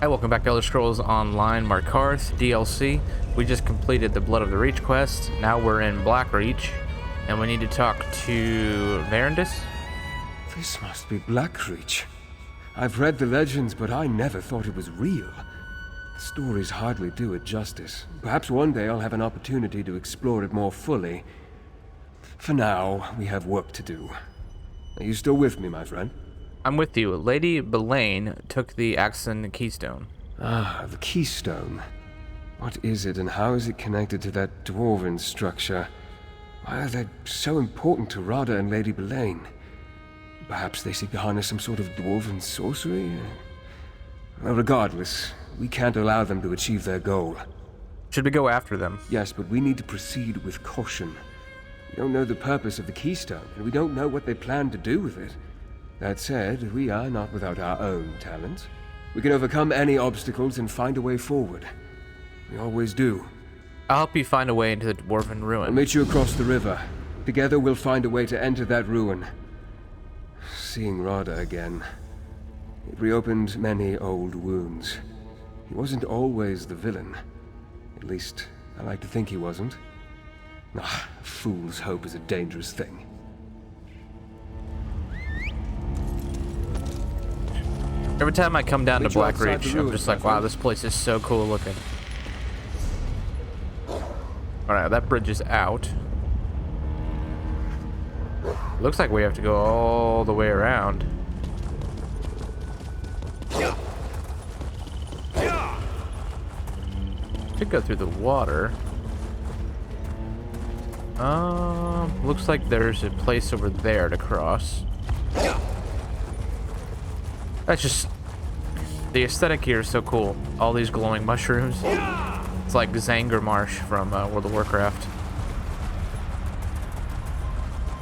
Hi, welcome back to Elder Scrolls Online Markarth DLC. We just completed the Blood of the Reach quest. Now we're in Blackreach, and we need to talk to Verandis. This must be Blackreach. I've read the legends, but I never thought it was real. The stories hardly do it justice. Perhaps one day I'll have an opportunity to explore it more fully. For now, we have work to do. Are you still with me, my friend? I'm with you. Lady Belaine took the Axon Keystone. Ah, the Keystone. What is it, and how is it connected to that Dwarven structure? Why are they so important to Radha and Lady Belaine? Perhaps they seek to harness some sort of Dwarven sorcery? Well, regardless, we can't allow them to achieve their goal. Should we go after them? Yes, but we need to proceed with caution. We don't know the purpose of the Keystone, and we don't know what they plan to do with it. That said, we are not without our own talents. We can overcome any obstacles and find a way forward. We always do. I'll help you find a way into the Dwarven Ruin. I'll meet you across the river. Together we'll find a way to enter that ruin. Seeing Radha again, it reopened many old wounds. He wasn't always the villain. At least, I like to think he wasn't. Ah, a fool's hope is a dangerous thing. Every time I come down to Blackreach, I'm just like, wow, this place is so cool looking. Alright, that bridge is out. Looks like we have to go all the way around. Could go through the water. Looks like there's a place over there to cross. That's just... the aesthetic here is so cool. All these glowing mushrooms. It's like Zanger Marsh from World of Warcraft.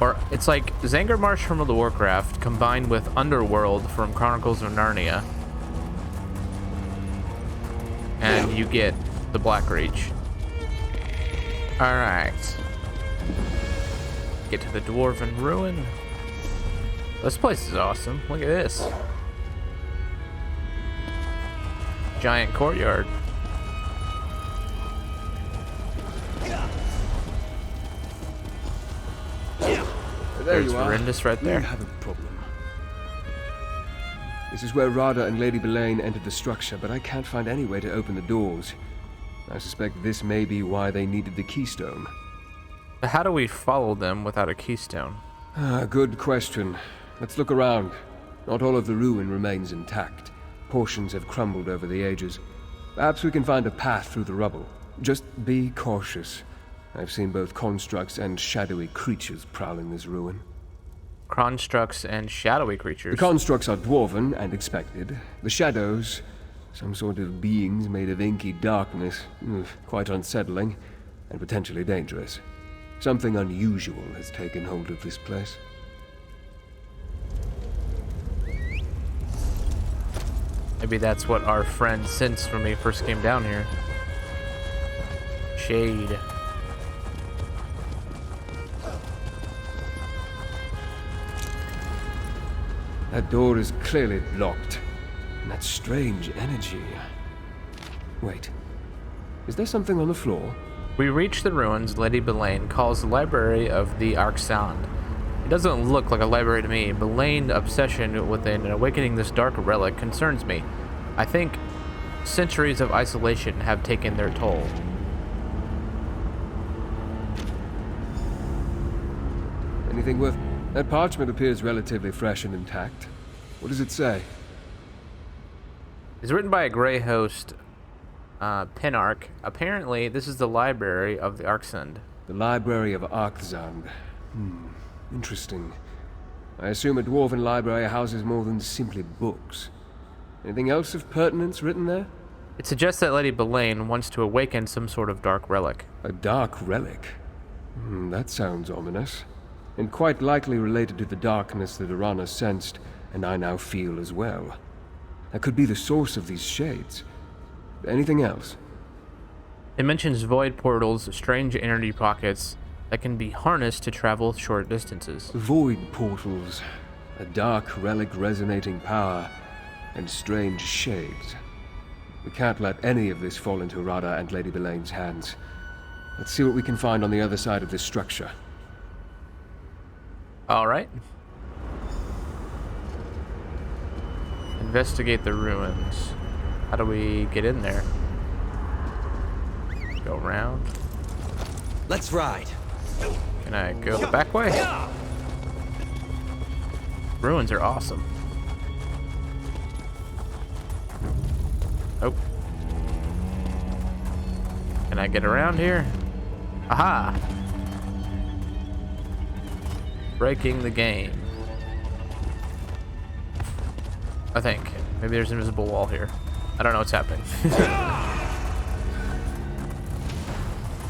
Or it's like Zanger Marsh from World of Warcraft combined with Underworld from Chronicles of Narnia. And you get the Blackreach. Alright. Get to the Dwarven Ruin. This place is awesome. Look at this. Giant courtyard. There's Verandis right there. We have a problem. This is where Radha and Lady Belaine entered the structure, but I can't find any way to open the doors. I suspect this may be why they needed the keystone. How do we follow them without a keystone? Good question. Let's look around. Not all of the ruin remains intact. Portions have crumbled over the ages. Perhaps we can find a path through the rubble. Just be cautious. I've seen both constructs and shadowy creatures prowling this ruin. Constructs and shadowy creatures? The constructs are dwarven and expected. The shadows, some sort of beings made of inky darkness. Quite unsettling and potentially dangerous. Something unusual has taken hold of this place. Maybe that's what our friend sensed when we first came down here. Shade. That door is clearly locked. And that strange energy. Wait. Is there something on the floor? We reach the ruins Lady Belaine calls the Library of the Arcsand. It doesn't look like a library to me. Belaine's obsession with awakening this dark relic concerns me. I think centuries of isolation have taken their toll. Anything worth... That parchment appears relatively fresh and intact. What does it say? It's written by a Grey Host, Penarch. Apparently, this is the Library of the Arcsand. The Library of Arcsand. Interesting. I assume a dwarven library houses more than simply books. Anything else of pertinence written there? It suggests that Lady Belaine wants to awaken some sort of dark relic. A dark relic? That sounds ominous. And quite likely related to the darkness that Arana sensed, and I now feel as well. That could be the source of these shades. Anything else? It mentions void portals, strange energy pockets that can be harnessed to travel short distances. Void portals, a dark relic resonating power, and strange shades. We can't let any of this fall into Rada and Lady Belaine's hands. Let's see what we can find on the other side of this structure. All right. Investigate the ruins. How do we get in there? Go around. Let's ride. Can I go the back way? Ruins are awesome. Oh. Can I get around here? Aha! Breaking the game. I think. Maybe there's an invisible wall here. I don't know what's happening.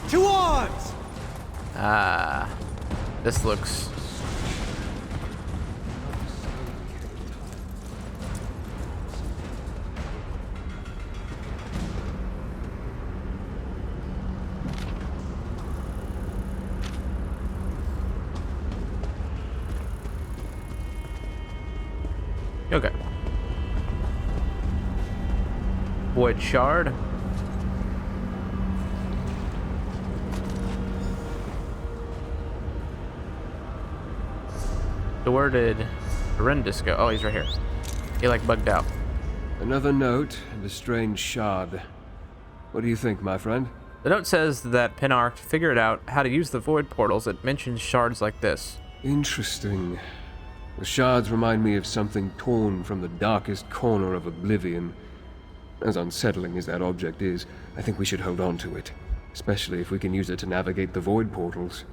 To arms! Ah. This looks... Okay. Void shard. So where did Horrendous go? Oh, he's right here. He like bugged out. Another note and a strange shard. What do you think, my friend? The note says that Penarch figured out how to use the void portals. It mentions shards like this. Interesting. The shards remind me of something torn from the darkest corner of oblivion. As unsettling as that object is, I think we should hold on to it, especially if we can use it to navigate the void portals.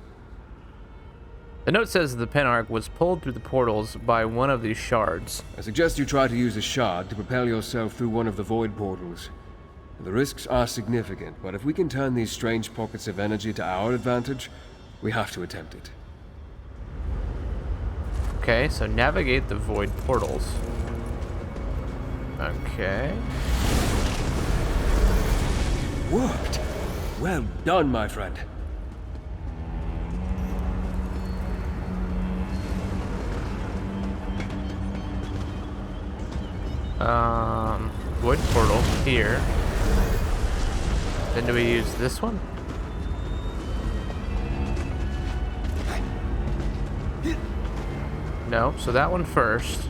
The note says the Penarch was pulled through the portals by one of these shards. I suggest you try to use a shard to propel yourself through one of the void portals. The risks are significant, but if we can turn these strange pockets of energy to our advantage, we have to attempt it. Okay, so navigate the void portals. Okay. Worked! Well done, my friend. Void portal here. Then do we use this one? No, so that one first.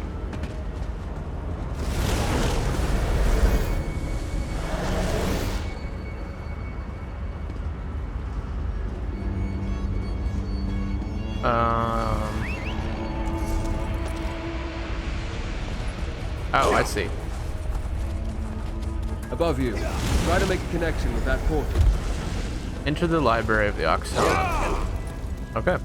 Oh, I see. Above you. Try to make a connection with that portal. Enter the library of the Oxon. Okay.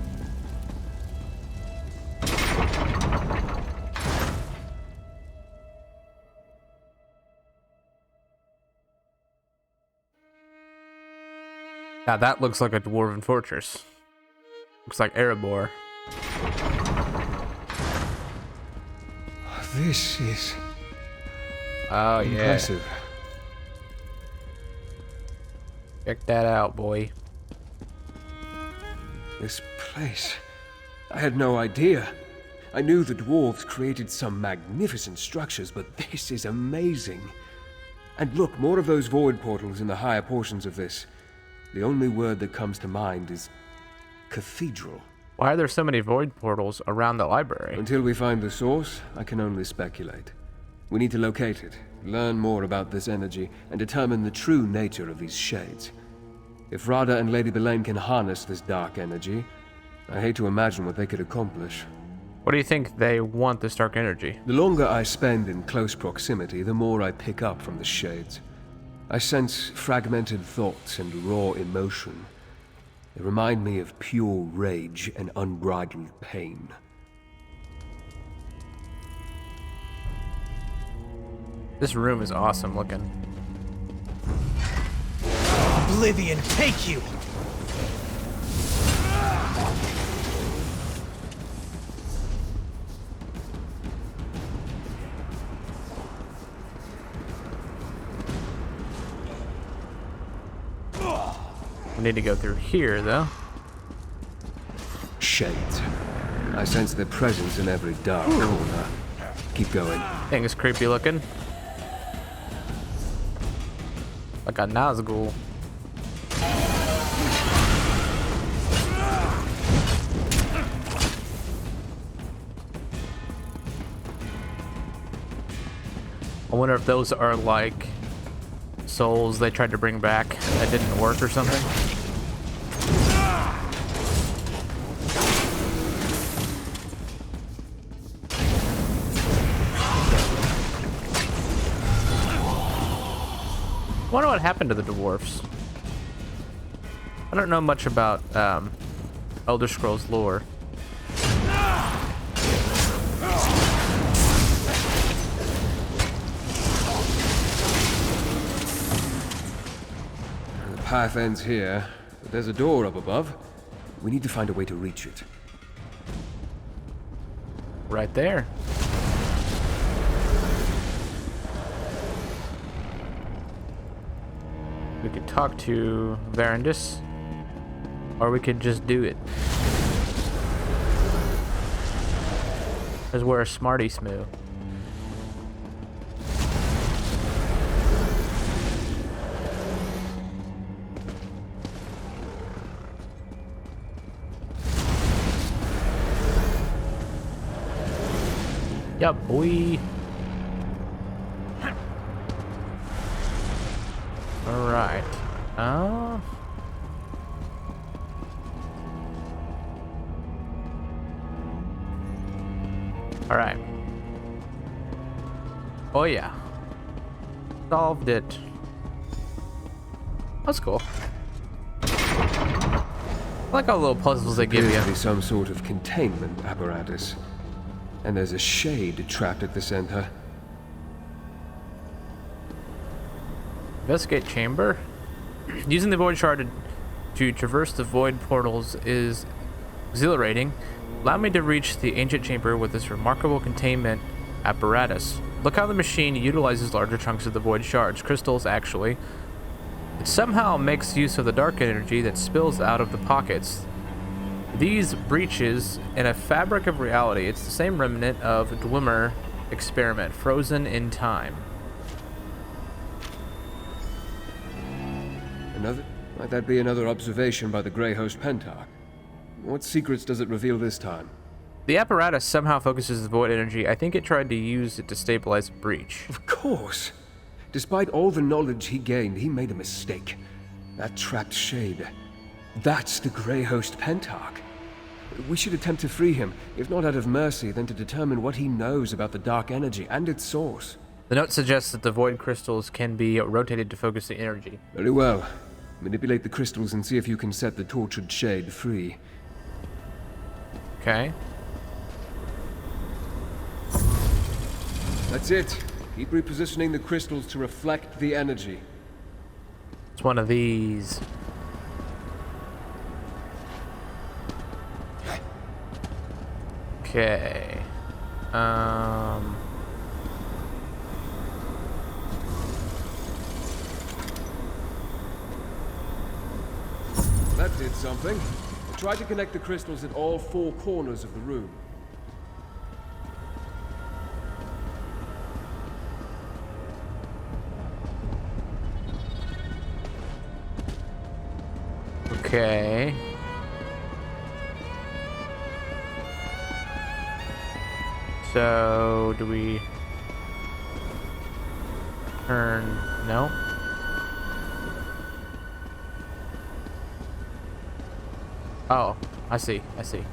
Now that looks like a dwarven fortress. Looks like Erebor. This is Oh yeah. impressive. Check that out, boy. This place. I had no idea. I knew the dwarves created some magnificent structures, but this is amazing. And look, more of those void portals in the higher portions of this. The only word that comes to mind is cathedral. Why are there so many void portals around the library? Until we find the source, I can only speculate. We need to locate it, learn more about this energy, and determine the true nature of these shades. If Rada and Lady Belaine can harness this dark energy, I hate to imagine what they could accomplish. What do you think they want this dark energy? The longer I spend in close proximity, the more I pick up from the shades. I sense fragmented thoughts and raw emotion. They remind me of pure rage and unbridled pain. This room is awesome looking. Oblivion, take you! We need to go through here, though. Shades. I sense their presence in every dark corner. Keep going. Thing is creepy looking. Like a Nazgul. I wonder if those are like souls they tried to bring back that didn't work or something. I wonder what happened to the dwarfs. I don't know much about Elder Scrolls lore. The path ends here, but there's a door up above. We need to find a way to reach it. Right there. We could talk to Verandis, or we could just do it. Because we're a smarty smoo. Yup, boy. Alright. Alright. Oh yeah. Solved it. That's cool. I like all the little puzzles they give Appears to you. be some sort of containment apparatus. And there's a shade trapped at the center. Investigate chamber. Using the void shard to traverse the void portals is exhilarating. Allow me to reach the ancient chamber with this remarkable containment apparatus. Look how the machine utilizes larger chunks of the void shards, crystals actually. It somehow makes use of the dark energy that spills out of the pockets. These breaches in a fabric of reality. It's the same remnant of Dwemer experiment, frozen in time. Might that be another observation by the Grey Host Pentarch? What secrets does it reveal this time? The apparatus somehow focuses the void energy. I think it tried to use it to stabilize a breach. Of course. Despite all the knowledge he gained, he made a mistake. That trapped shade. That's the Grey Host Pentarch. We should attempt to free him, if not out of mercy, then to determine what he knows about the dark energy and its source. The note suggests that the void crystals can be rotated to focus the energy. Very well. Manipulate the crystals and see if you can set the tortured shade free. Okay. That's it. Keep repositioning the crystals to reflect the energy. It's one of these. Okay. That did something. Try to connect the crystals at all four corners of the room. Okay. So, do we turn? No. Oh, I see. I see.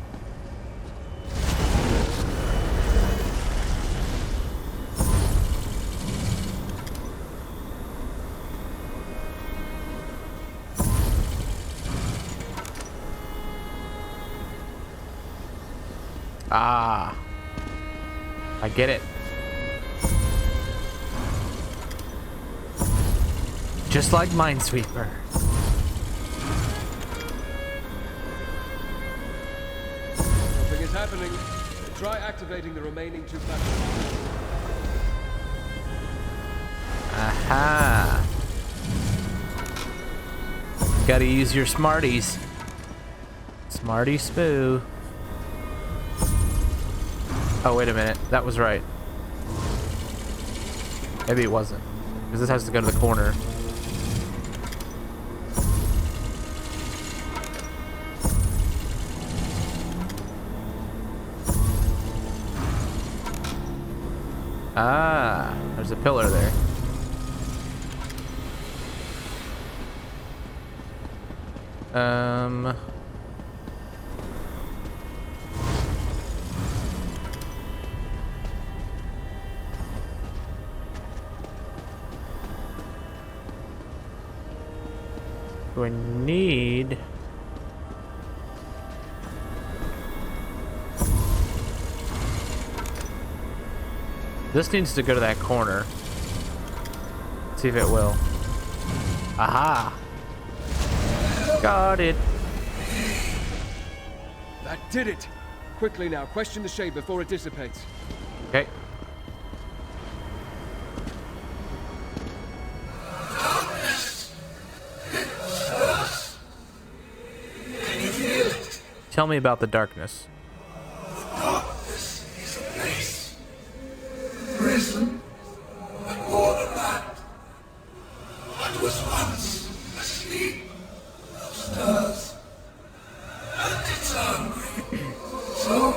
Ah, I get it. Just like Minesweeper. Something is happening. Try activating the remaining two platforms. Aha. Gotta use your smarties. Smarty spoo. Oh, wait a minute. That was right. Maybe it wasn't. Because this has to go to the corner. Ah, there's a pillar there. Do I need... This needs to go to that corner. See if it will. Aha! Got it. That did it! Quickly now, question the shade before it dissipates. Okay. Can you feel it? Tell me about the darkness. Darkness is a place. Prison, but more than that. What was once asleep stirs. And it's hungry. So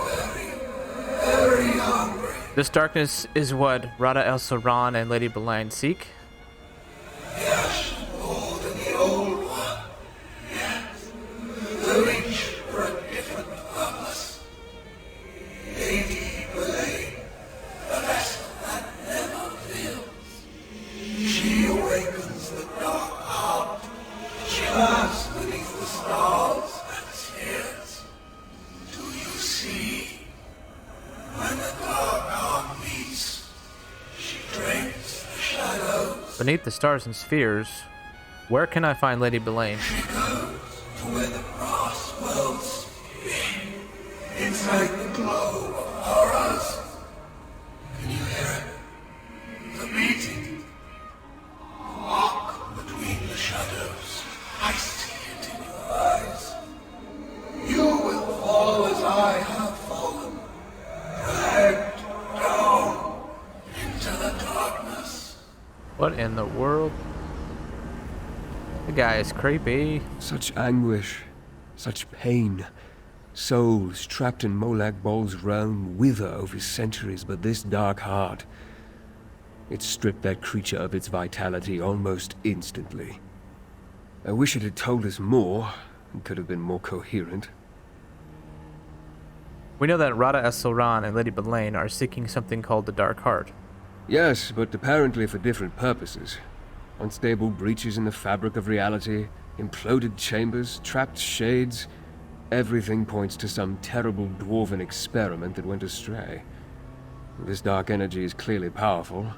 very hungry. This darkness is what Rada El Soran and Lady Belain seek? Yes, more than the old one. Yes. The reach for a different purpose. Lady Belain, the vessel that never fails. She awakens the dark heart. She lies beneath the stars and tears. Do you see? When the dark heart meets, she drains the shadows. Beneath the stars and spheres, where can I find Lady Belain? She goes to where the brass wells begin. Inside the glow of horrors. Can you hear it? The beating. Walk between the shadows. I see it in your eyes. You will fall as I have fallen. Dragged down into the darkness. What in the world? The guy is creepy. Such anguish, such pain. Souls trapped in Molag Bol's realm wither over centuries, but this dark heart, it stripped that creature of its vitality almost instantly. I wish it had told us more, and could have been more coherent. We know that Rada El Soran and Lady Belain are seeking something called the Dark Heart. Yes, but apparently for different purposes. Unstable breaches in the fabric of reality, imploded chambers, trapped shades. Everything points to some terrible dwarven experiment that went astray. This dark energy is clearly powerful,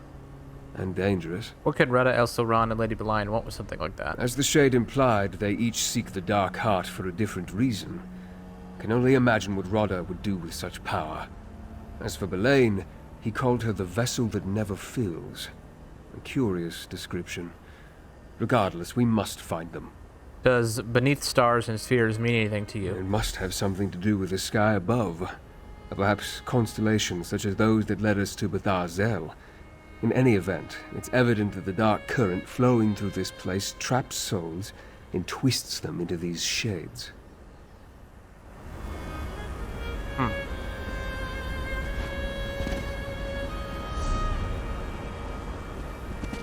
and dangerous. What could Rada El Soran and Lady Belain want with something like that? As the shade implied, they each seek the dark heart for a different reason. Can only imagine what Rodda would do with such power. As for Belain, he called her the vessel that never fills. A curious description. Regardless, we must find them. Does beneath stars and spheres mean anything to you? It must have something to do with the sky above. Perhaps constellations such as those that led us to Bethar Zel. In any event, it's evident that the dark current flowing through this place traps souls and twists them into these shades.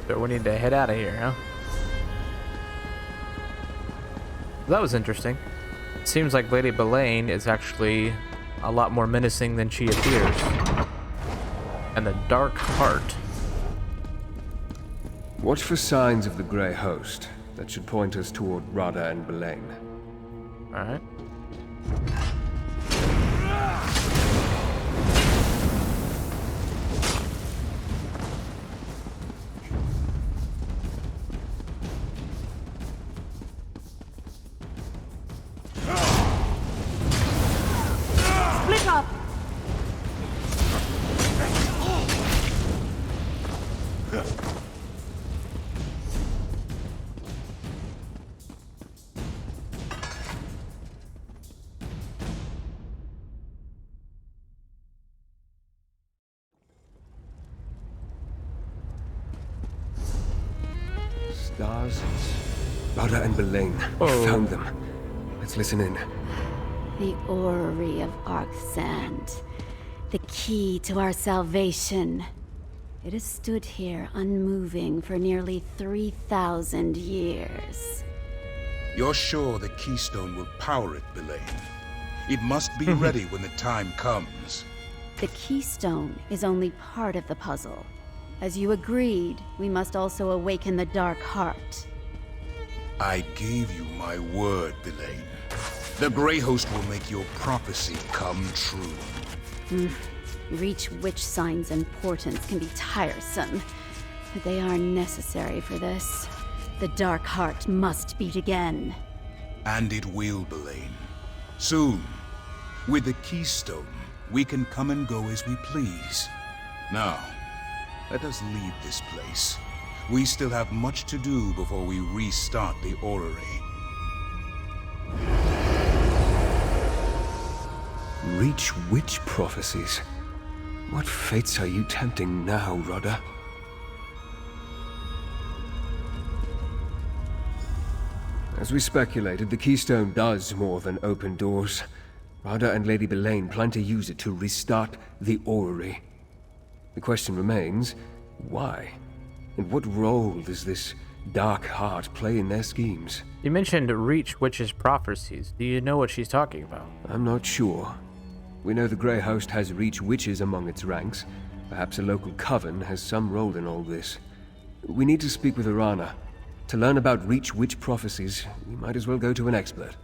So we need to head out of here, huh? That was interesting. It seems like Lady Belain is actually a lot more menacing than she appears. And the Dark Heart. Watch for signs of the Grey Host. That should point us toward Rodda and Belain. Alright. Split up! Stars? Rodda and Belain. Oh. Found them. Let's listen in. The orrery of Arc Sand. The key to our salvation. It has stood here unmoving for nearly 3,000 years. You're sure the keystone will power it, Belain? It must be ready when the time comes. The keystone is only part of the puzzle. As you agreed, we must also awaken the Dark Heart. I gave you my word, Belain. The Grey Host will make your prophecy come true. Reach Witch signs and portents can be tiresome, but they are necessary for this. The Dark Heart must beat again. And it will, Belain. Soon. With the keystone, we can come and go as we please. Now, let us leave this place. We still have much to do before we restart the orrery. Reach witch prophecies. What fates are you tempting now, Rodda? As we speculated, the keystone does more than open doors. Rodda and Lady Belain plan to use it to restart the orrery. The question remains, why? And what role does this Dark Heart play in their schemes? You mentioned Reach Witch's prophecies. Do you know what she's talking about? I'm not sure. We know the Grey Host has Reach Witches among its ranks. Perhaps a local coven has some role in all this. We need to speak with Arana. To learn about Reach Witch prophecies, we might as well go to an expert.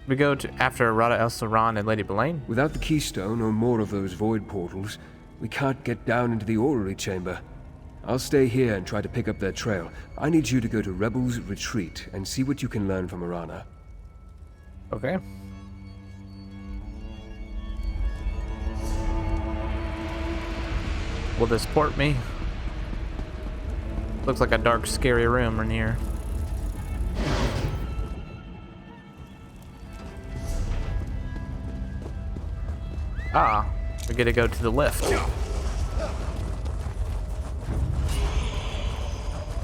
We go to after Radha El-Saran and Lady Belain? Without the keystone or more of those void portals, we can't get down into the orrery chamber. I'll stay here and try to pick up their trail. I need you to go to Rebel's Retreat and see what you can learn from Arana. Okay. Will this port me? Looks like a dark, scary room in here. Ah, we get to go to the lift.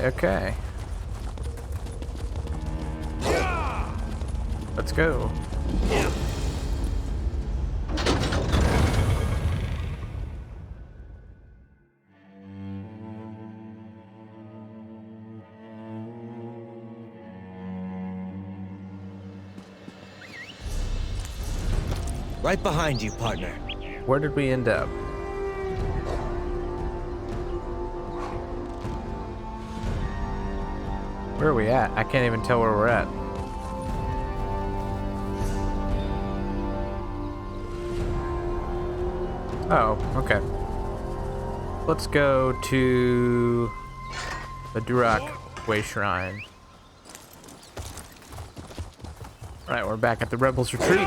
Okay. Let's go. Right behind you, partner. Where did we end up? Where are we at? I can't even tell where we're at. Oh, okay. Let's go to the Durak Way Shrine. Right, we're back at the Rebels Retreat.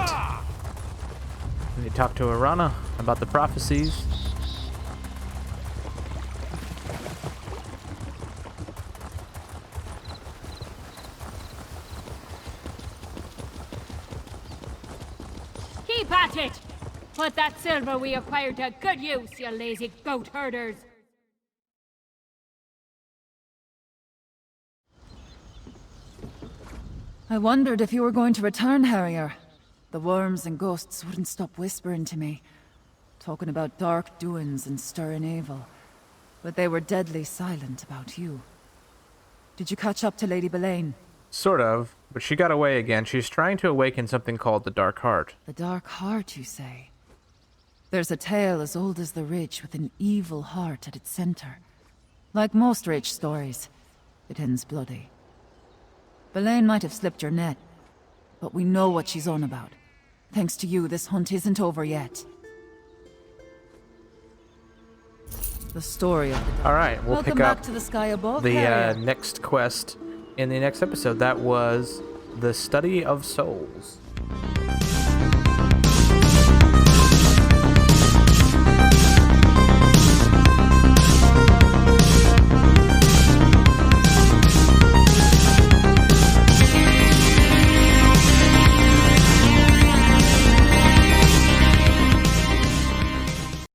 We talk to Arana about the prophecies. Keep at it! Put that silver we acquired to good use, you lazy goat herders! I wondered if you were going to return, Harrier. The worms and ghosts wouldn't stop whispering to me, talking about dark doings and stirring evil. But they were deadly silent about you. Did you catch up to Lady Belain? Sort of, but she got away again. She's trying to awaken something called the Dark Heart. The Dark Heart, you say? There's a tale as old as the Ridge with an evil heart at its center. Like most Ridge stories, it ends bloody. Belain might have slipped your net, but we know what she's on about. Thanks to you, this hunt isn't over yet. The story of the Dark. All right, we'll Welcome pick up back to the sky above, the Harrier. next quest in the next episode. That was the Study of Souls.